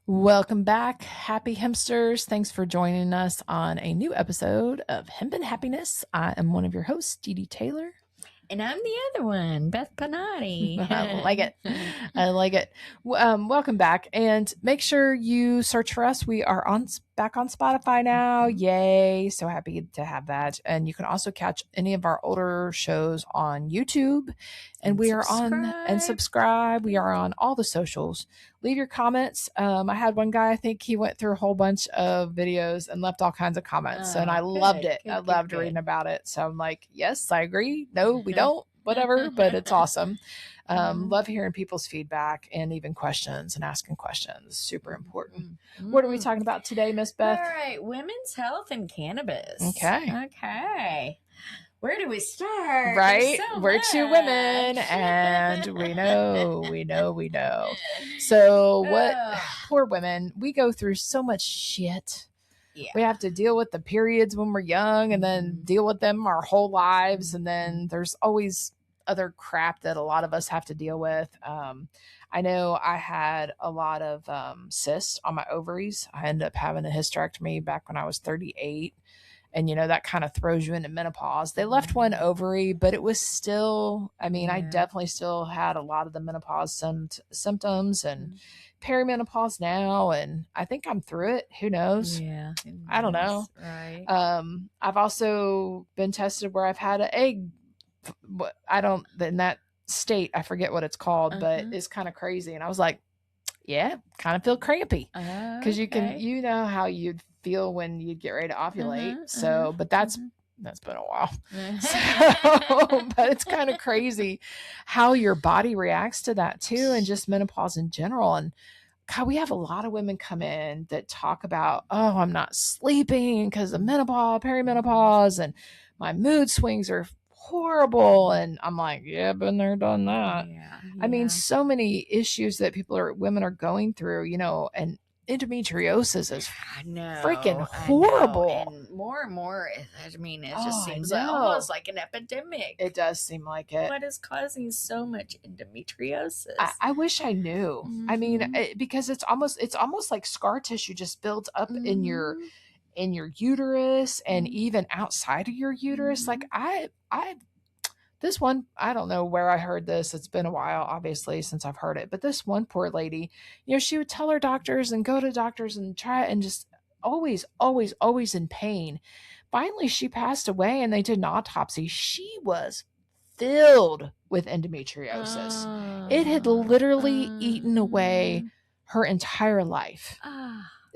Welcome back, happy hempsters. Thanks for joining us on a new episode of Hempin Happiness. I am one of your hosts, Dee Dee Taylor. And I'm the other one, Beth Panati. I like it. I like it. Welcome back. And make sure you search for us. We are back on Spotify now. Yay. So happy to have that. And you can also catch any of our older shows on YouTube. And we are on and subscribe. We are on all the socials. Leave your comments. I had one guy, I think he went through a whole bunch of videos and left all kinds of comments. And I loved it. I loved reading about it. So I'm like, yes, I agree. No, we don't. Whatever, but it's awesome. Love hearing people's feedback and even questions and asking questions. Super important. What are we talking about today, Miss Beth? All right, women's health and cannabis. Okay. Where do we start? Right? We're two women and we know. So what, poor women, we go through so much shit. Yeah. We have to deal with the periods when we're young and then deal with them our whole lives. And then there's always other crap that a lot of us have to deal with. I know I had a lot of cysts on my ovaries. I ended up having a hysterectomy back when I was 38. And, that kind of throws you into menopause. They left one ovary, but it was still, I definitely still had a lot of the menopause symptoms and perimenopause now. And I think I'm through it. Who knows? Yeah. I don't know. Right. I've also been tested where I've had an egg. In that state, I forget what it's called, but it's kind of crazy. And I was like, yeah, kind of feel crampy because you know how you'd feel when you get ready to ovulate. But that's been a while. But it's kind of crazy how your body reacts to that too. And just menopause in general. And God, we have a lot of women come in that talk about, oh, I'm not sleeping because of menopause, perimenopause, and my mood swings are horrible. And I'm like, yeah, been there, done that. Yeah. So many issues that women are going through, and endometriosis is freaking horrible. And more, it just seems almost like an epidemic. It does seem like it. What is causing so much endometriosis? I wish I knew. Because it's almost like scar tissue just builds up in your uterus and even outside of your uterus. Like this one, I don't know where I heard this. It's been a while, obviously, since I've heard it. But this one poor lady, she would tell her doctors and go to doctors and try and just always in pain. Finally, she passed away and they did an autopsy. She was filled with endometriosis. It had literally eaten away her entire life.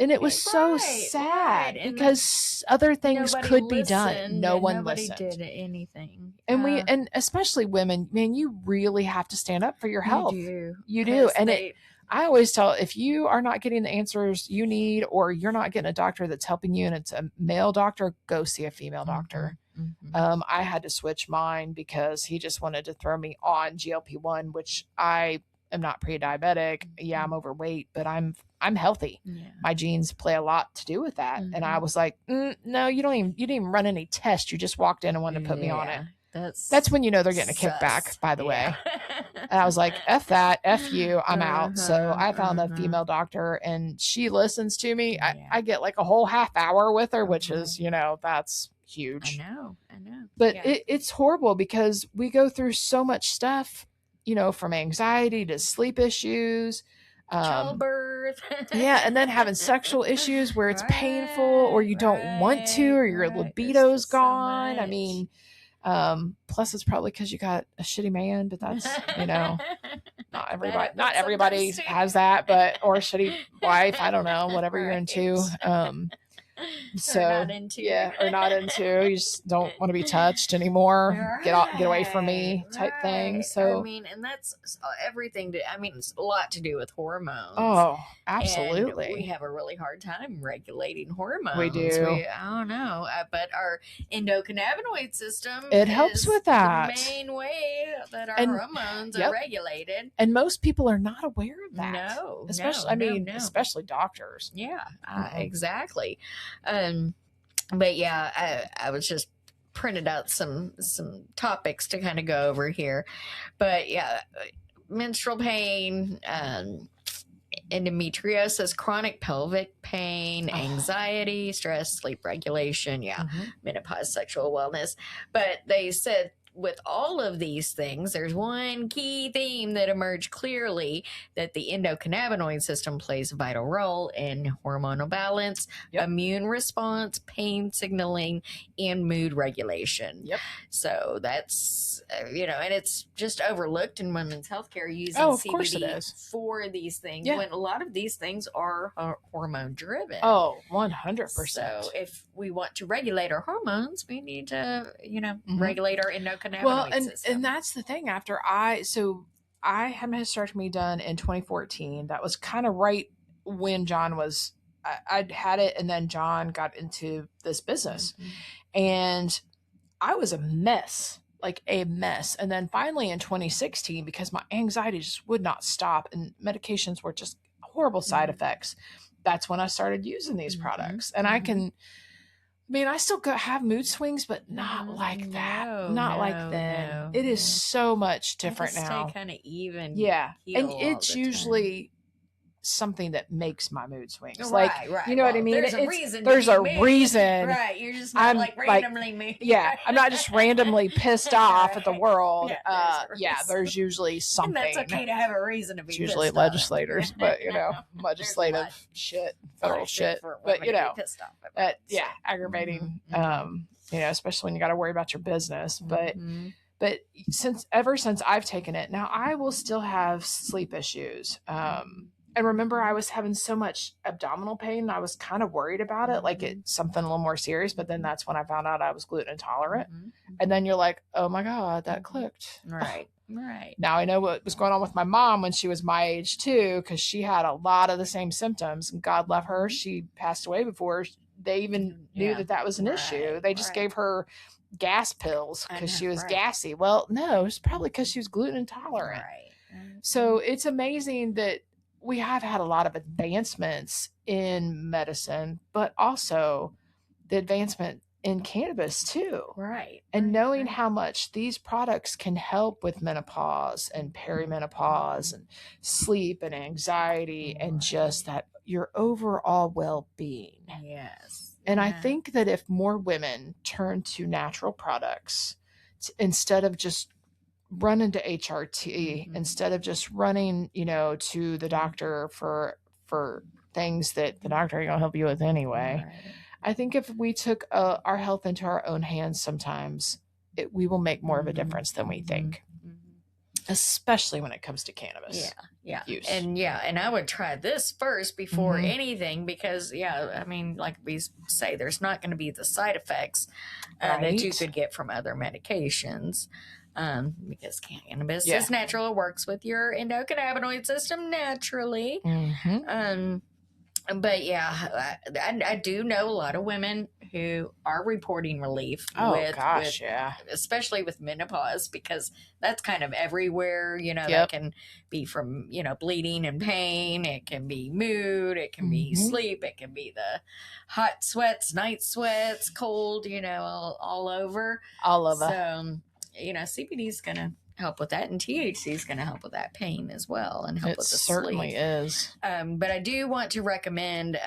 And it was so sad because other things could be done. No one listened. Nobody did anything. And especially women, man, you really have to stand up for your health. You do. And I always tell, if you are not getting the answers you need, or you're not getting a doctor that's helping you and it's a male doctor, go see a female doctor. I had to switch mine because he just wanted to throw me on GLP-1, which I am not pre-diabetic. Yeah, I'm overweight, but I'm healthy. Yeah. My genes play a lot to do with that. And I was like, no, you didn't even run any tests. You just walked in and wanted to put me on it. That's when they're getting a kickback, by the way. And I was like, F that, F you, I'm out. So I found a female doctor and she listens to me. I get like a whole half hour with her, which is, that's huge. I know. But it's horrible because we go through so much stuff, from anxiety to sleep issues. Childbirth. And then having sexual issues where it's painful or you don't want to, or your libido's gone. So plus it's probably because you got a shitty man, but that's, not everybody has that, or a shitty wife. I don't know, whatever you're into. So or not into. You just don't want to be touched anymore. Right. Get away from me type thing. So and that's everything it's a lot to do with hormones. Oh, absolutely. And we have a really hard time regulating hormones. We do. I don't know, but our endocannabinoid system helps with that. The main way that our hormones are regulated. And most people are not aware of that. No, especially doctors. Yeah, exactly. But yeah, I was just printed out some topics to kind of go over here. But yeah, menstrual pain, endometriosis, chronic pelvic pain, anxiety, stress, sleep regulation, menopause, sexual wellness. But they said with all of these things, there's one key theme that emerged clearly, that the endocannabinoid system plays a vital role in hormonal balance, immune response, pain signaling, and mood regulation. So that's, and it's just overlooked in women's healthcare using CBD for these things, when a lot of these things are hormone driven. 100%. So if we want to regulate our hormones, we need to, regulate our endocannabinoid system. And that's the thing. After I had my hysterectomy done in 2014. That was kind of right when John was, I'd had it, and then John got into this business, and I was a mess. Like a mess. And then finally in 2016, because my anxiety just would not stop and medications were just horrible side effects, that's when I started using these products. And I still have mood swings, but not like that. Not like then. It is so much different now. Stay kind of even. Yeah. And it's usually something that makes my mood swings. Right. You know what I mean? There's a reason. Right. You're just not randomly moody. Yeah. I'm not just randomly pissed off at the world. There's usually something. And that's okay to have a reason to be it's usually legislators, but legislative shit, federal shit. But pissed off aggravating. Especially when you got to worry about your business. But ever since I've taken it, now I will still have sleep issues. And remember, I was having so much abdominal pain. I was kind of worried about it, like it's something a little more serious. But then that's when I found out I was gluten intolerant. And then you're like, oh my God, that clicked. Right. Now I know what was going on with my mom when she was my age too, because she had a lot of the same symptoms. And God love her, she passed away before they even knew that was an issue. They just gave her gas pills because she was gassy. Well, no, it's probably because she was gluten intolerant. So it's amazing that we have had a lot of advancements in medicine, but also the advancement in cannabis too. And knowing how much these products can help with menopause and perimenopause and sleep and anxiety and just that your overall well-being. And I think that if more women turn to natural products instead of just running to HRT, instead of just running, to the doctor for things that the doctor ain't gonna help you with anyway. I think if we took our health into our own hands, sometimes we will make more of a difference than we think, especially when it comes to cannabis. Use. And I would try this first before anything, because like we say, there's not going to be the side effects that you could get from other medications. Because cannabis is natural. It works with your endocannabinoid system naturally. But I do know a lot of women who are reporting relief especially with menopause, because that's kind of everywhere. That can be from, bleeding and pain. It can be mood. It can be sleep. It can be the hot sweats, night sweats, cold, all over. So, CBD is going to help with that, and THC is going to help with that pain as well, and help with the sleep. It certainly is. But I do want to recommend,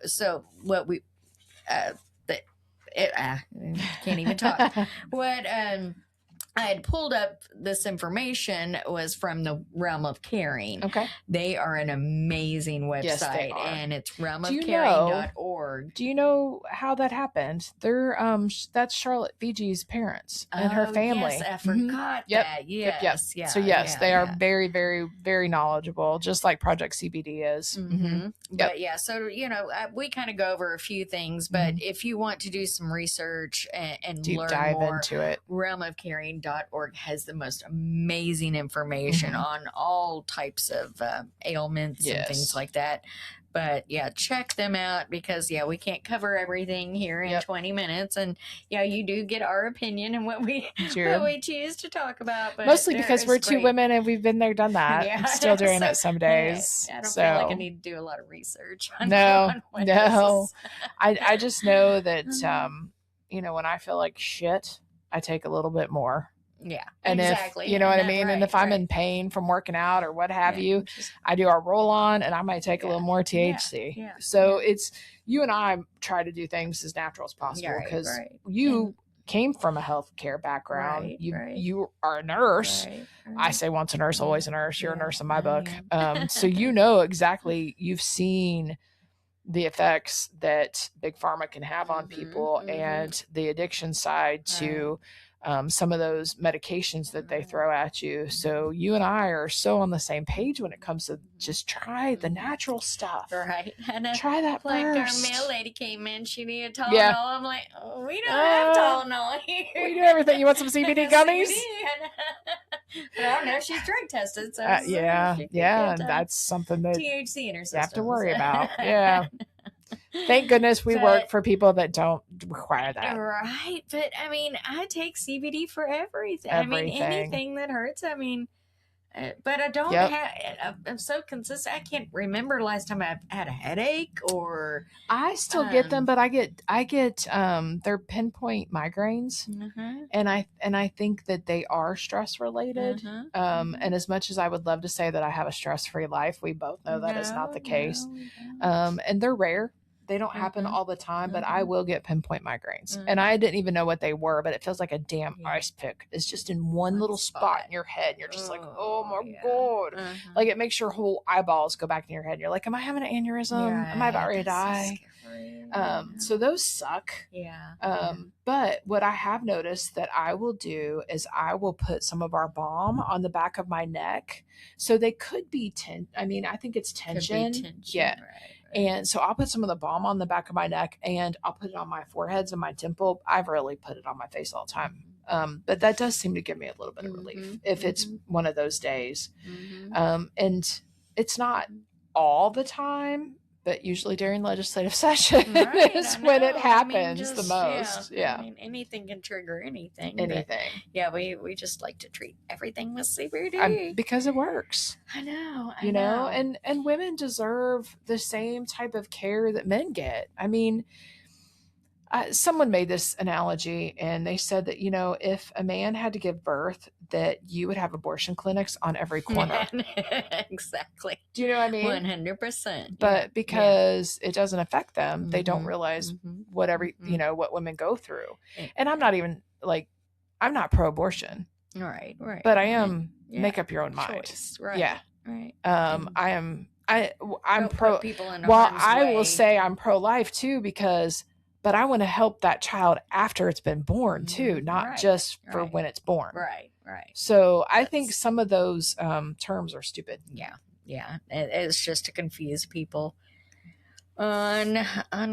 so what we, can't even talk. What I had pulled up this information was from the Realm of Caring. They are an amazing website, yes, they are. And it's realmofcaring.org. Do you know how that happened? They're that's Charlotte Fiji's parents and her family. Yes, I forgot that. Yes. Yeah. So they are very, very, very knowledgeable, just like Project CBD is. But so we kind of go over a few things, but if you want to do some research and deep learn dive more into it, realmofcaring.org has the most amazing information on all types of ailments and things like that. But check them out, because we can't cover everything here in 20 minutes, and you do get our opinion and what we choose to talk about. But mostly because we're two women and we've been there, done that. Still doing it some days. I don't feel like I need to do a lot of research. No. I just know that when I feel like shit, I take a little bit more. Yeah. And exactly. if, you know what I mean? And if I'm in pain from working out or what have you, I do our roll on and I might take a little more THC. Yeah. So it's, you and I try to do things as natural as possible because you came from a healthcare background. You are a nurse. I say once a nurse, always a nurse. You're a nurse in my book. So you know exactly, you've seen the effects that big pharma can have on people and the addiction side to some of those medications that they throw at you. So you and I are so on the same page when it comes to just try the natural stuff. Right. And try that like first. Our mail lady came in, she needed Tylenol. I'm like, oh, we don't have Tylenol here. We do everything. You want some CBD gummies? But I don't know. She's drug tested. So yeah. That's something that THC in her system. You have to worry about. Yeah. Thank goodness we work for people that don't require that. Right. But I mean, I take CBD for everything. I mean, anything that hurts. I mean, but I don't have, I'm so consistent. I can't remember last time I've had a headache or. I still get them, but I get they're pinpoint migraines. And I think that they are stress related. And as much as I would love to say that I have a stress-free life, we both know that is not the case. And they're rare. They don't happen all the time, but I will get pinpoint migraines. And I didn't even know what they were, but it feels like a damn ice pick. It's just in one little spot in your head. And you're just like, oh my God. Like it makes your whole eyeballs go back in your head. And you're like, am I having an aneurysm? Am I about ready to die? So those suck. But what I have noticed that I will do is I will put some of our balm on the back of my neck. So they could be I think it's tension. Yeah. And so I'll put some of the balm on the back of my neck and I'll put it on my foreheads and my temple. I've really put it on my face all the time. But that does seem to give me a little bit of relief if it's one of those days. And it's not all the time, but usually during legislative session is when it happens the most. I mean, anything can trigger anything. We just like to treat everything with CBD. Because it works. I know. You know, and women deserve the same type of care that men get. I mean, someone made this analogy and they said that, you know, if a man had to give birth, that you would have abortion clinics on every corner. Exactly. Do you know what I mean? 100%. But because it doesn't affect them, they don't realize what women go through. And I'm not even I'm not pro-abortion. Right. But I am make up your own mind. Choice. Right. Yeah. Right. I'm pro people in I will say I'm pro-life too but I want to help that child after it's been born too, not just for when it's born. Right. So I think some of those terms are stupid. Yeah. It's just to confuse people on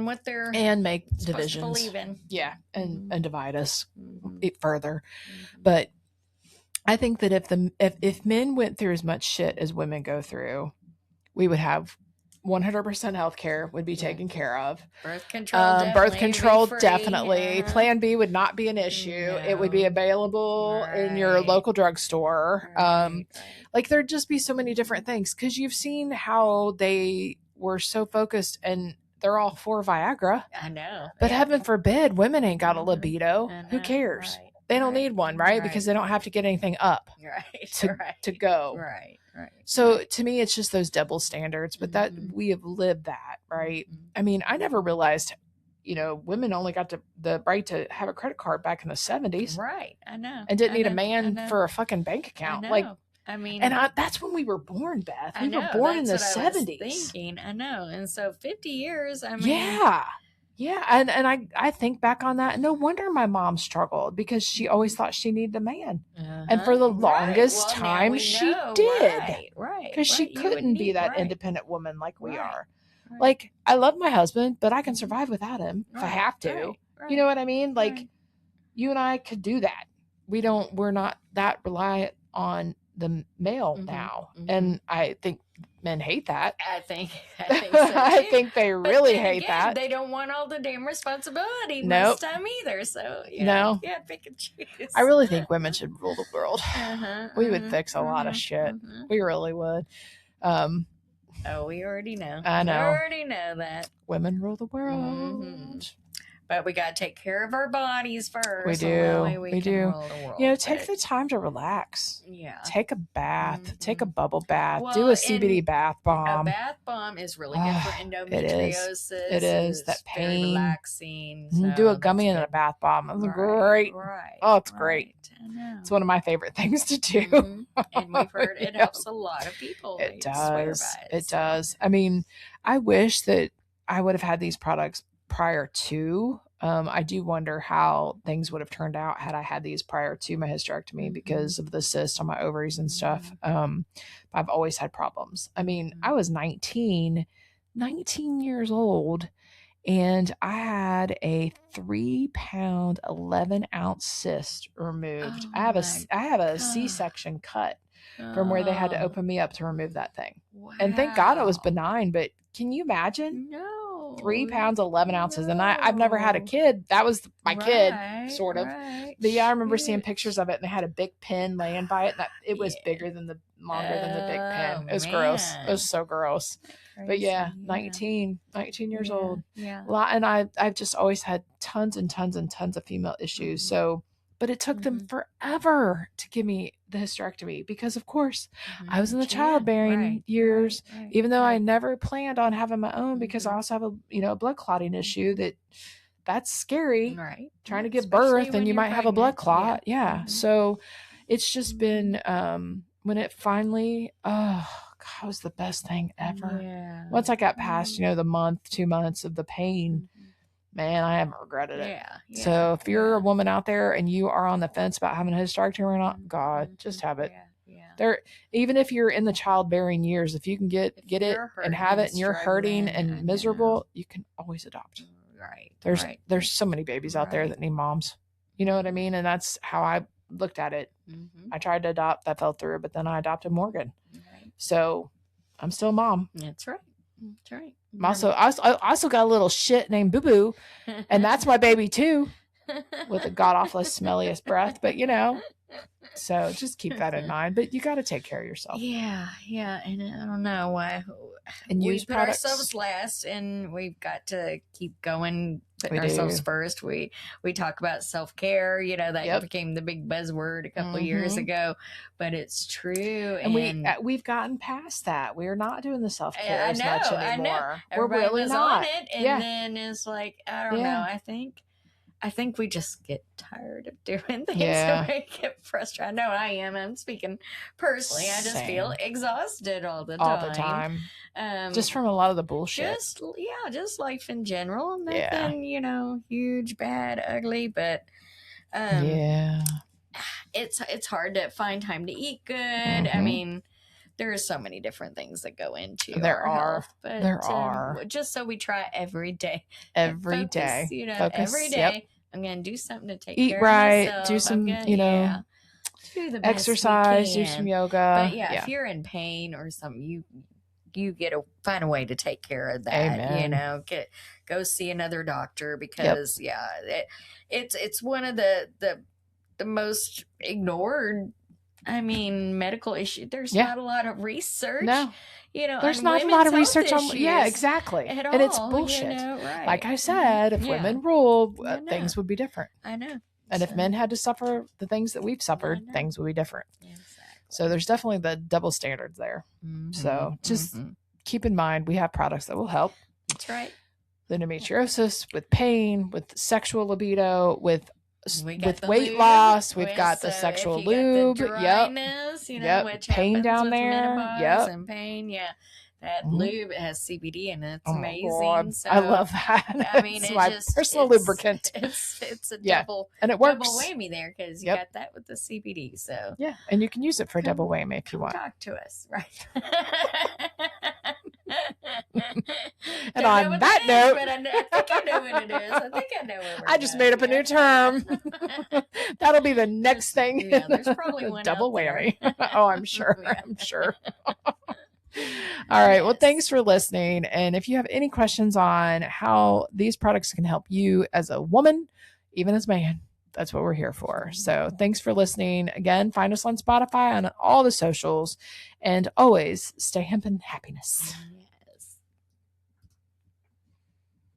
what they're and make divisions. To believe in. Yeah, and divide us further. But I think that if men went through as much shit as women go through, we would have 100% healthcare would be taken care of. Birth control definitely. Plan B would not be an issue. No. It would be available in your local drugstore. Like there'd just be so many different things because you've seen how they were so focused and they're all for Viagra. I know. But heaven forbid, women ain't got a libido. Who cares? Right. They don't need one, right? Because they don't have to get anything up to go. Right. So to me, it's just those double standards, but that we have lived that, right? I mean, I never realized, women only got the right to have a credit card back in the 70s. Right. I know. And didn't need a man for a fucking bank account. That's when we were born, Beth. We were born in the 70s. I know. And so 50 years, Yeah. And I think back on that. No wonder my mom struggled because she always thought she needed a man. And for the longest time, she did. Right. Because she couldn't be that independent woman like we are. Right. Like, I love my husband, but I can survive without him if I have to. Right. You know what I mean? Like, you and I could do that. We're not that reliant on the male now. And I think men hate that. I think so I think they really hate that. They don't want all the damn responsibility most time either. So pick and choose. I really think women should rule the world. We would fix a lot of shit. We really would. We already know. I know. We already know that. Women rule the world. but we got to take care of our bodies first. We so that way do. we We can do. rule the world. You know, take the time to relax. Yeah. Take a bath. Mhm. Take a bubble bath. Well, do a CBD bath A bomb. bath bomb is really good for endometriosis. It is. That It's very pain. relaxing. Do a So gummy that's and a good. bath bomb. That's Right, great. Right. Oh, it's great. I know. It's one of my favorite things to do. Mhm. And we've heard it Yeah. helps a lot of people. It They swear does. by It so. does. I mean, I wish that I would have had these products prior to. I do wonder how things would have turned out had I had these prior to my hysterectomy because of the cyst on my ovaries and stuff. I've always had problems. I mean, I was 19 years old, and I had a 3-pound, 11-ounce cyst removed. Oh I have a God. C-section cut from where they had to Oh, open me up to remove that thing. wow. And thank God it was benign, but can you imagine? No. 3 pounds, 11 ounces. And I've never had a kid. That was my kid, sort of. Right. But yeah, I remember seeing pictures of it, and they had a big pin laying by it. And it was bigger than longer than the big pin. It was gross. It was so gross. Crazy. But yeah, 19 years old. Yeah. And I've just always had tons and tons and tons of female issues. So, but it took them forever to give me the hysterectomy because, of course, I was in the childbearing years, even though I never planned on having my own because I also have a blood clotting issue that's scary. Right. Trying to give Especially birth and you might have a blood clot. Yeah. So it's just been when it finally, God, it was the best thing ever. Yeah. Once I got past, the month, 2 months of the pain, man, I haven't regretted it. Yeah. So if you're a woman out there and you are on the fence about having a hysterectomy or not, God, just have it. There, even if you're in the childbearing years, if you can get it and have it and you're hurting and miserable, you can always adopt. Right. There's so many babies out there that need moms. You know what I mean? And that's how I looked at it. I tried to adopt, that fell through, but then I adopted Morgan. Right. So I'm still a mom. That's right. I also got a little shit named Boo Boo, and that's my baby too, with the god awfulest, smelliest breath. But so just keep that in mind. But you got to take care of yourself. Yeah, and I don't know why. And we use put products. Ourselves last, and we've got to keep going. Putting ourselves first. We talk about self-care, that became the big buzzword a couple of years ago, but it's true. And we've gotten past that. We're not doing the self-care as much anymore. I know. We're really not. On it, and then it's like, I don't know. I think we just get tired of doing things. Yeah. So I get frustrated. I know I am. I'm speaking personally. I just feel exhausted all the time. Just from a lot of the bullshit. Just life in general. Nothing, huge, bad, ugly, but it's hard to find time to eat good. I mean, there are so many different things that go into our health, but there are. Just so we try every day. Every day. Every day. I'm going to do something to take care of myself. Eat right, do some, do the exercise, do some yoga. But if you're in pain or something, you get to find a way to take care of that. Amen. Go see another doctor because it's one of the most ignored. I mean, medical issue. There's not a lot of research. No. There's not a lot of research on. Yeah, exactly. At all, and it's bullshit. Right. Like I said, if women ruled, things would be different. I know. And if men had to suffer the things that we've suffered, things would be different. Exactly. So there's definitely the double standards there. So just keep in mind, we have products that will help. That's right. The endometriosis, with pain, with sexual libido, with weight lube, loss. We've got the sexual lube. The dryness, which pain down there. And pain. That lube has CBD in it. It's amazing. God. So, I love that. I mean, it's my personal lubricant. It's a double, and it works. Double whammy there because you got that with the CBD. So and you can use it for a double whammy if you want. Talk to us, right? And on that note, I think I know what it is. I think I know what I just made up a new term. That'll be the next thing. Yeah, there's probably one double whammy. Oh, I'm sure. I'm sure. All right. Well, thanks for listening. And if you have any questions on how these products can help you as a woman, even as a man, that's what we're here for. So thanks for listening. Again, find us on Spotify, on all the socials, and always stay hempin happiness.